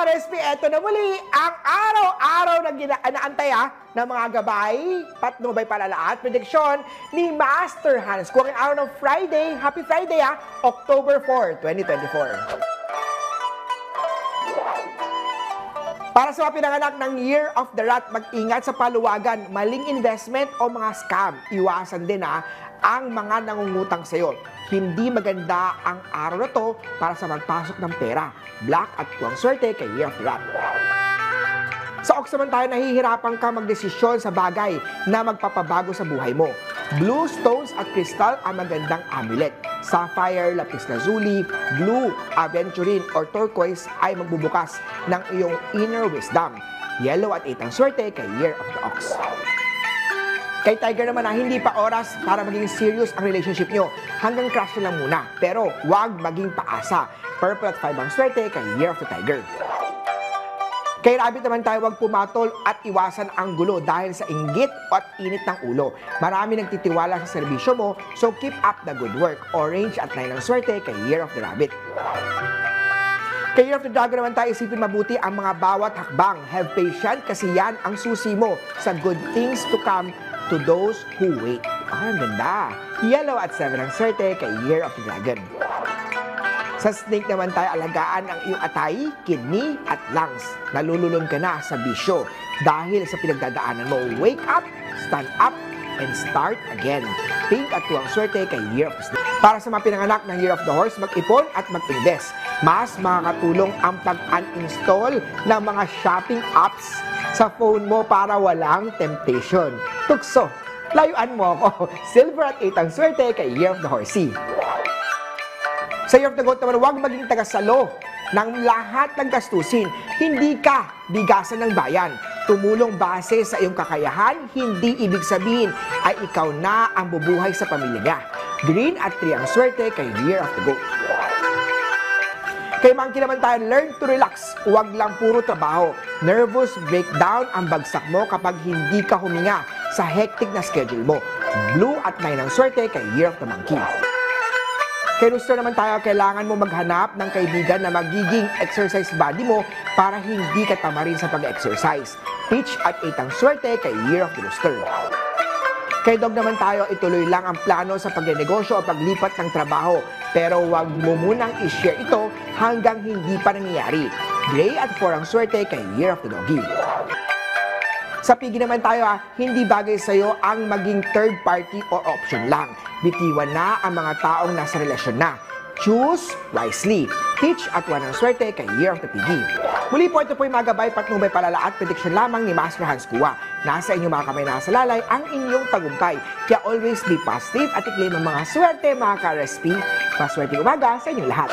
ka-recipe, eto na muli ang araw-araw na inaantay ng mga gabay, patnubay palalaat, prediksyon ni Master Hans. Kung ang araw ng Friday, Happy Friday October 4, 2024. Para sa mga pinanganak ng Year of the Rat, mag-ingat sa paluwagan, maling investment o mga scam. Iwasan din ang mga nangungutang sa iyo. Hindi maganda ang araw na to para sa magpasok ng pera. Black at tuwang swerte kay Year of the Rat. Sa Ox naman tayo, nahihirapan ka magdesisyon sa bagay na magpapabago sa buhay mo. Blue stones at crystal ang magandang amulet. Sapphire, lapis lazuli, blue, aventurine, or turquoise ay magbubukas ng iyong inner wisdom. Yellow at 8 ang swerte kay Year of the Ox. Kay Tiger naman hindi pa oras para maging serious ang relationship nyo. Hanggang crush na lang muna. Pero huwag maging paasa. Purple at 5 ang swerte kay Year of the Tiger. Kay Rabbit naman tayo, huwag pumatol at iwasan ang gulo dahil sa inggit at init ng ulo. Marami nagtitiwala sa serbisyo mo, so keep up the good work. Orange at 9 ang swerte kay Year of the Rabbit. Kay Year of the Dragon naman tayo, isipin mabuti ang mga bawat hakbang. Have patience kasi yan ang susi mo sa good things to come to those who wait. Ang ganda. Yellow at 7 ang swerte kay Year of the Dragon. Sa snake naman tayo, alagaan ang iyong atay, kidney at lungs. Nalululong ka na sa bisyo dahil sa pinagdadaanan mo. Wake up, stand up, and start again. Pink at tuwang swerte kay Year of the Snake. Para sa mga pinanganak ng Year of the Horse, mag-ipon at mag-invest. Mas makakatulong ang pag-uninstall ng mga shopping apps sa phone mo para walang temptation. Tukso, layuan mo ako. Silver at 8 ang swerte kay Year of the Horsey. Sa Year of the Goat naman, huwag maging tagasalo ng lahat ng gastusin. Hindi ka bigasan ng bayan. Tumulong base sa iyong kakayahan, hindi ibig sabihin ay ikaw na ang bubuhay sa pamilya niya. Green at 3 ang swerte kay Year of the Goat. Kay Monkey naman tayo, learn to relax. Huwag lang puro trabaho. Nervous breakdown ang bagsak mo kapag hindi ka huminga sa hectic na schedule mo. Blue at 9 ang swerte kay Year of the Monkey. Kay Rooster naman tayo, kailangan mo maghanap ng kaibigan na magiging exercise buddy mo para hindi ka tamarin sa pag-exercise. Peach at 8 ang swerte kay Year of the Rooster. Kay Dog naman tayo, ituloy lang ang plano sa pagnegosyo o paglipat ng trabaho. Pero huwag mo munang i-share ito hanggang hindi pa nangyayari. Gray at 4 ang swerte kay Year of the Doggy. Sa Piggy naman tayo, hindi bagay sa'yo ang maging third party or option lang. Bitiwan na ang mga taong nasa relasyon na. Choose wisely. Peach at 1 ang swerte kay Year of the Piggy. Muli po, ito po yung mga gabay, patnubay, palalaat, prediksyon lamang ni Master Hans Kua. Nasa inyong mga kamay, nasa lalay, ang inyong tagumpay. Kaya always be positive at i-claim ang mga swerte, mga ka-recipe. Paswerte umaga sa inyong lahat.